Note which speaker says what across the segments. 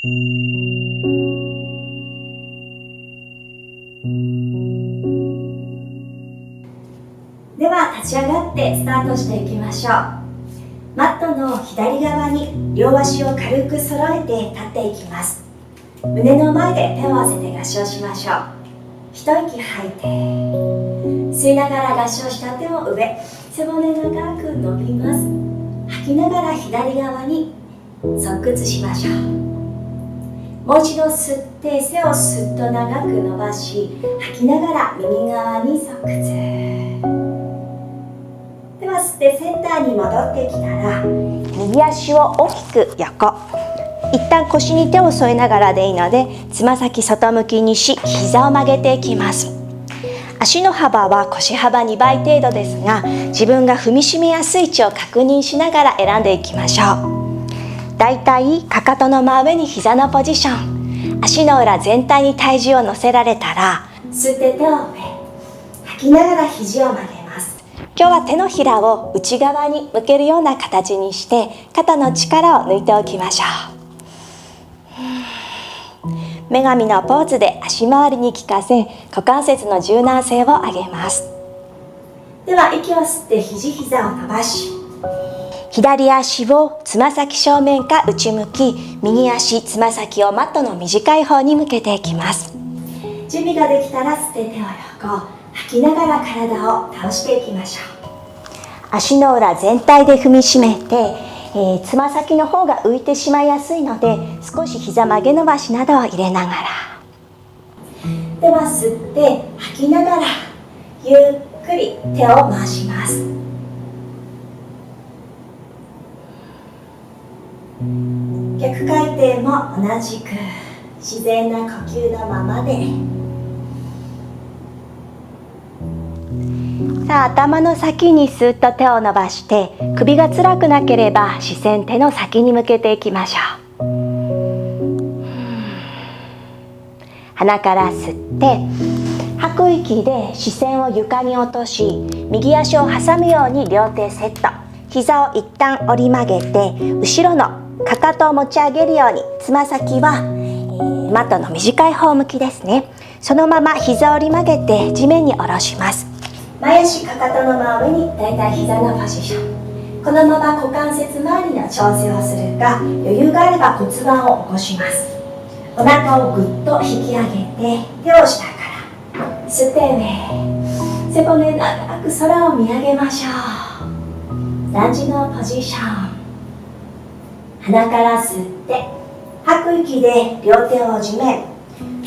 Speaker 1: では立ち上がってスタートしていきましょう。マットの左側に両足を軽く揃えて立っていきます。胸の前で手を合わせて合掌しましょう。一息吐いて吸いながら合掌した手を上、背骨長く伸びます。吐きながら左側に側屈しましょう。もう一度吸って背をスッと長く伸ばし、吐きながら右側に側屈。では吸ってセンターに戻ってきたら、右足を大きく横、一旦腰に手を添えながらでいいので、つま先外向きにし、膝を曲げていきます。足の幅は腰幅2倍程度ですが、自分が踏みしめやすい位置を確認しながら選んでいきましょう。だいたいかかとの真上に膝のポジション、足の裏全体に体重を乗せられたら、吸って手を上、吐きながら肘を曲げます。今日は手のひらを内側に向けるような形にして、肩の力を抜いておきましょう。女神のポーズで足回りに効かせ、股関節の柔軟性を上げます。では息を吸って肘膝を伸ばし、左足をつま先正面か内向き、右足つま先をマットの短い方に向けていきます。準備ができたら吸って手を横、吐きながら体を倒していきましょう。足の裏全体で踏みしめて、つま先の方が浮いてしまいやすいので、少し膝曲げ伸ばしなどを入れながら。では吸って吐きながらゆっくり手を回します。逆回転も同じく自然な呼吸のままで。さあ、頭の先にスーッと手を伸ばして、首が辛くなければ視線手の先に向けていきましょう。鼻から吸って吐く息で視線を床に落とし、右足を挟むように両手セット、膝を一旦折り曲げて、後ろのかかとを持ち上げるように、つま先は、マットの短い方向きですね。そのまま膝を折り曲げて地面に下ろします。前足かかとの真上にだいたい膝のポジション。このまま股関節周りの調整をするか、余裕があれば骨盤を起こします。お腹をぐっと引き上げて、手を下から吸って上、背骨長く空を見上げましょう。ランジのポジション。鼻から吸って吐く息で両手を地面、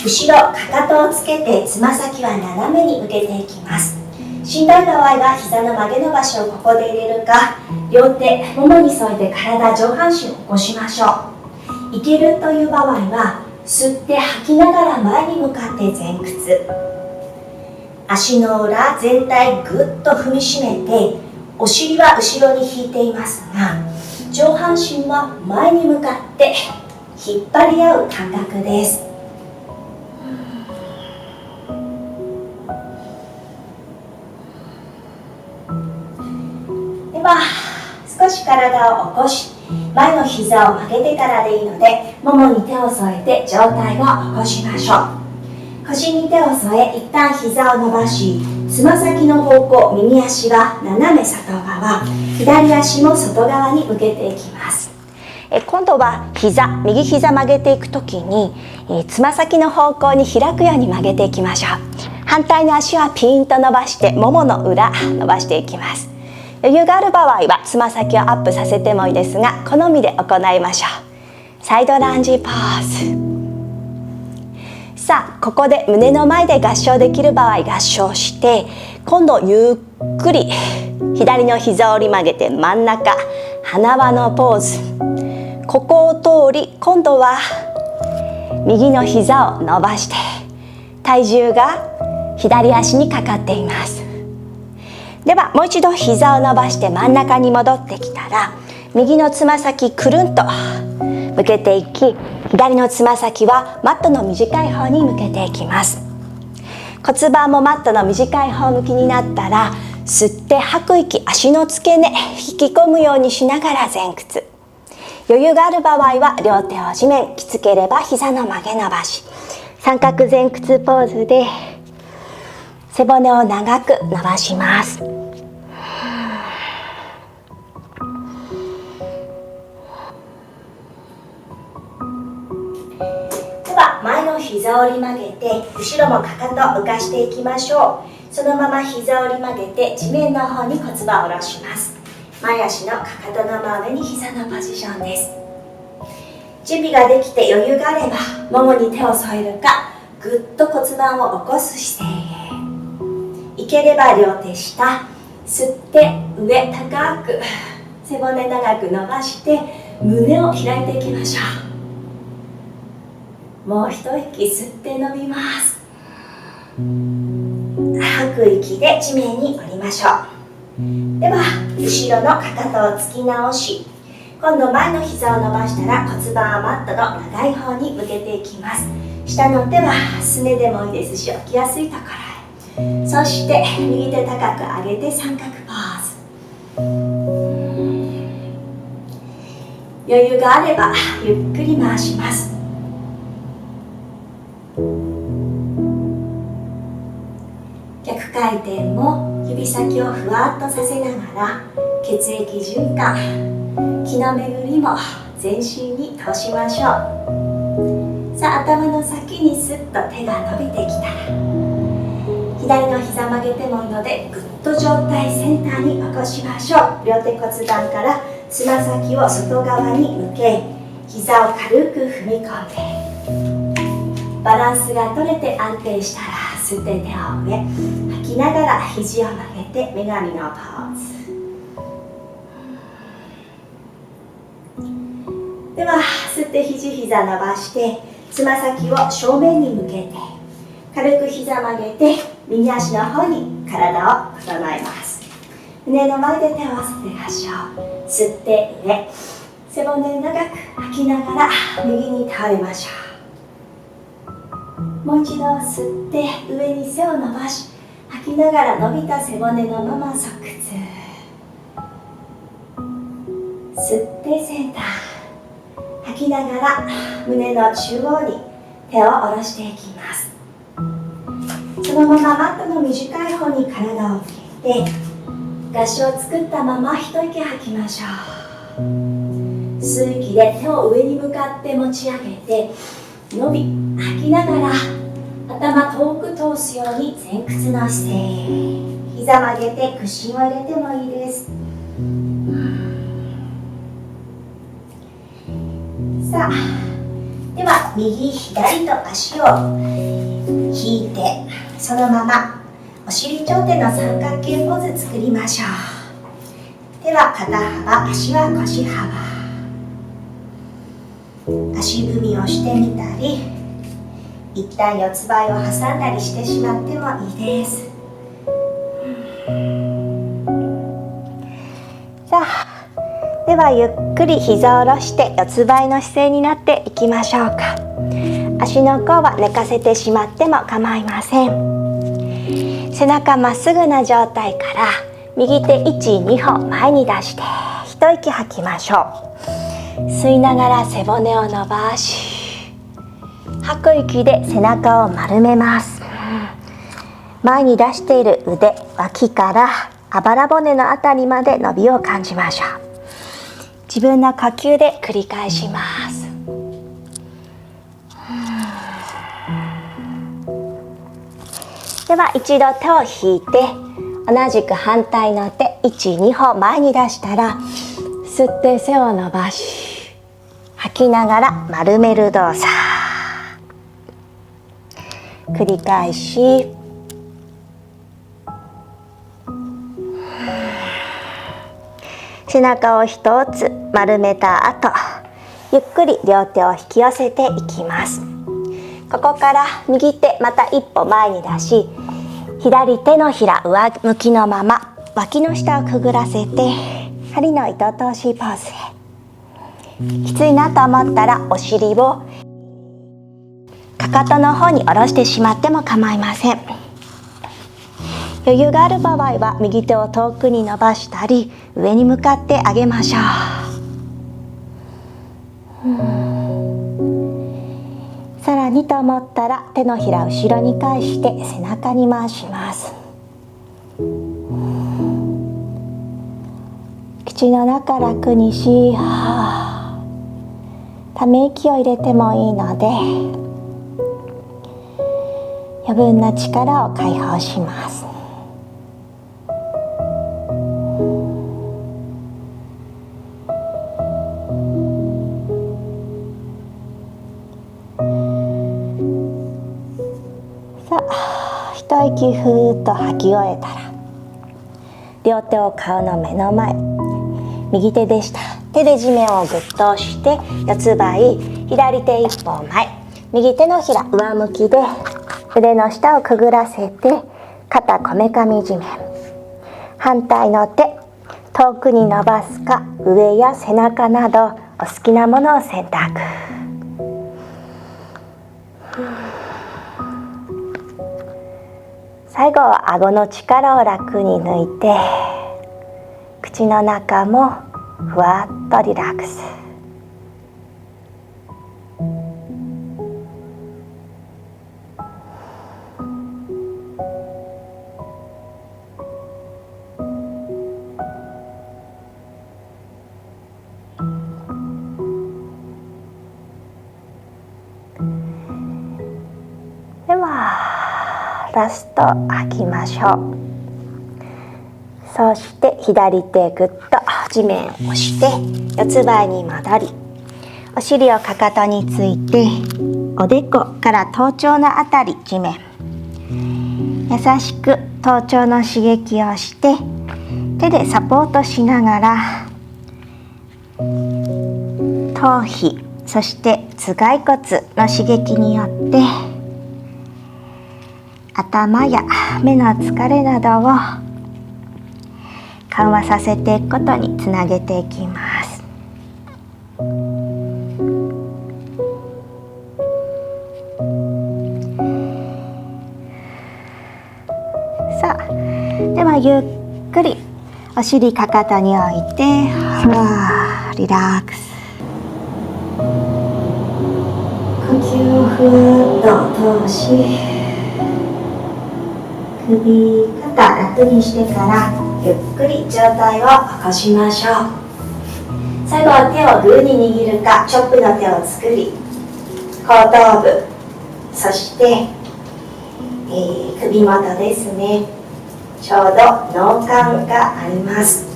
Speaker 1: 後ろかかとをつけてつま先は斜めに向けていきます。しんどい場合は膝の曲げ伸ばしをここで入れるか、両手ももに添えて体上半身を起こしましょう。いけるという場合は吸って吐きながら前に向かって前屈、足の裏全体ぐっと踏みしめて、お尻は後ろに引いていますが、上半身は前に向かって引っ張り合う感覚です。では少し体を起こし、前の膝を曲げてからでいいので、ももに手を添えて上体を起こしましょう。腰に手を添え、一旦膝を伸ばし、つま先の方向、右足は斜め外側、左足も外側に向けていきます。今度は右膝曲げていくときに、つま先の方向に開くように曲げていきましょう。反対の足はピーンと伸ばして、ももの裏伸ばしていきます。余裕がある場合はつま先をアップさせてもいいですが、好みで行いましょう。サイドランジポーズ。さあ、ここで胸の前で合掌できる場合合掌して、今度ゆっくり左の膝を折り曲げて真ん中、花輪のポーズ。ここを通り、今度は右の膝を伸ばして、体重が左足にかかっています。ではもう一度膝を伸ばして真ん中に戻ってきたら、右のつま先くるんと向けていき、左のつま先はマットの短い方に向けていきます。骨盤もマットの短い方向きになったら、吸って吐く息、足の付け根引き込むようにしながら前屈。余裕がある場合は両手を地面、きつければ膝の曲げ伸ばし、三角前屈ポーズで背骨を長く伸ばします。では前の膝を折り曲げて後ろもかかとを浮かしていきましょう。そのまま膝を折り曲げて地面の方に骨盤を下ろします。前足のかかとの真上に膝のポジションです。準備ができて余裕があればももに手を添えるか、ぐっと骨盤を起こす姿勢へ。いければ両手下、吸って上高く背骨長く伸ばして胸を開いていきましょう。もう一息吸って伸びます。吐く息で地面に降りましょう。では後ろのかかとをつき直し、今度前の膝を伸ばしたら骨盤はマットの長い方に向けていきます。下の手はすねでもいいですし、起きやすいところへ。そして右手高く上げて三角ポーズ。余裕があればゆっくり回します。逆回転も指先をふわっとさせながら血液循環、気の巡りも全身に通しましょう。さあ頭の先にスッと手が伸びてきたら左の膝曲げてもいいのでぐっと上体センターに起こしましょう。両手骨盤からつま先を外側に向け、膝を軽く踏み込んでバランスが取れて安定したら吸って手を上、吐きながら肘を曲げて女神のポーズ。では吸って膝伸ばしてつま先を正面に向けて軽く膝曲げて右足の方に体を整えます。胸の前で手を合わせてましょう。吸って上、背骨長く吐きながら右に倒れましょう。もう一度吸って上に背を伸ばし、吐きながら伸びた背骨のまま側屈。吸ってセンター、吐きながら胸の中央に手を下ろしていきます。そのままマットの短い方に体を向けて合掌を作ったまま一息吐きましょう。吸う息で手を上に向かって持ち上げて伸び、吐きながら頭遠く通すように前屈の姿勢。膝曲げて屈伸を入れてもいいです。さあ、では右左と足を引いてそのままお尻頂点の三角形ポーズ作りましょう。手は肩幅、足は腰幅。足踏みをしてみたり、一旦四つ倍を挟んだりしてしまってもいいです。さあ、ではゆっくり膝を下ろして四つ倍の姿勢になっていきましょうか。足の甲は寝かせてしまっても構いません。背中まっすぐな状態から右手1、2歩前に出して一息吐きましょう。吸いながら背骨を伸ばし、吐く息で背中を丸めます。前に出している腕、脇からあばら骨のあたりまで伸びを感じましょう。自分の呼吸で繰り返します。では一度手を引いて同じく反対の手1、2歩前に出したら吸って背を伸ばし、吐きながら丸める動作繰り返し、背中を一つ丸めた後、ゆっくり両手を引き寄せていきます。ここから右手また一歩前に出し、左手のひら上向きのまま脇の下をくぐらせて針の糸通しポーズへ。きついなと思ったらお尻をかかとの方に下ろしてしまっても構いません。余裕がある場合は右手を遠くに伸ばしたり上に向かって上げましょう。さらにと思ったら手のひら後ろに返して背中に回します。口の中楽にし、ため息を入れてもいいので余分な力を解放します。さあ、一息ふーっと吐き終えたら両手を顔の目の前、右手でした手で地面をぐっと押して四つ倍、左手一歩前、右手のひら上向きで腕の下をくぐらせて肩こめかみ地面、反対の手遠くに伸ばすか上や背中などお好きなものを選択。最後は顎の力を楽に抜いて口の中もふわっとリラックス。ではラスト吐きましょう。そして左手ぐっと地面を押して四つ倍に戻り、お尻をかかとについておでこから頭頂のあたり地面、優しく頭頂の刺激をして手でサポートしながら頭皮そして頭蓋骨の刺激によって頭や目の疲れなどを緩和させていくことにつなげていきます。さあ、ではゆっくりお尻かかとに置いてリラックス。呼吸をふわっと通し、首肩楽にしてからゆっくり上体を起こしましょう。最後は手をグーに握るかチョップの手を作り、後頭部そして、首元ですね、ちょうど脳幹があります。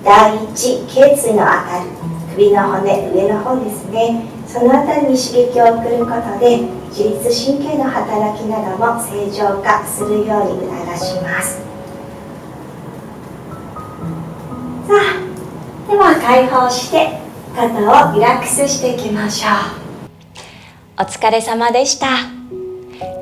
Speaker 1: 第一頸椎のあたり、首の骨上の方ですね、そのあたりに刺激を送ることで自律神経の働きなども正常化するように促します。さあ、では解放して肩をリラックスしていきましょう。お疲れ様でした。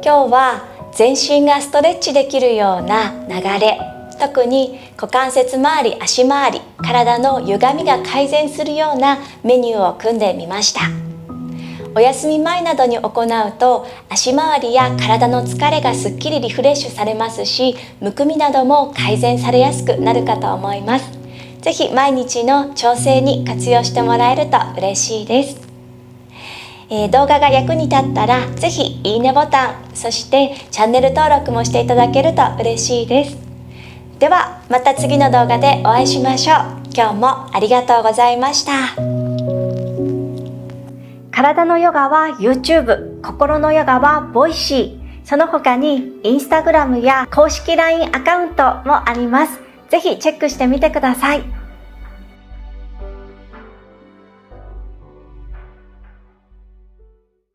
Speaker 1: 今日は全身がストレッチできるような流れ、特に股関節周り、足回り、体の歪みが改善するようなメニューを組んでみました。お休み前などに行うと足回りや体の疲れがすっきりリフレッシュされますし、むくみなども改善されやすくなるかと思います。ぜひ毎日の調整に活用してもらえると嬉しいです。動画が役に立ったらぜひいいねボタン、そしてチャンネル登録もしていただけると嬉しいです。ではまた次の動画でお会いしましょう。今日もありがとうございました。体のヨガは YouTube、心のヨガは Voicy、その他に Instagram や公式 LINE アカウントもあります。ぜひチェックしてみてください。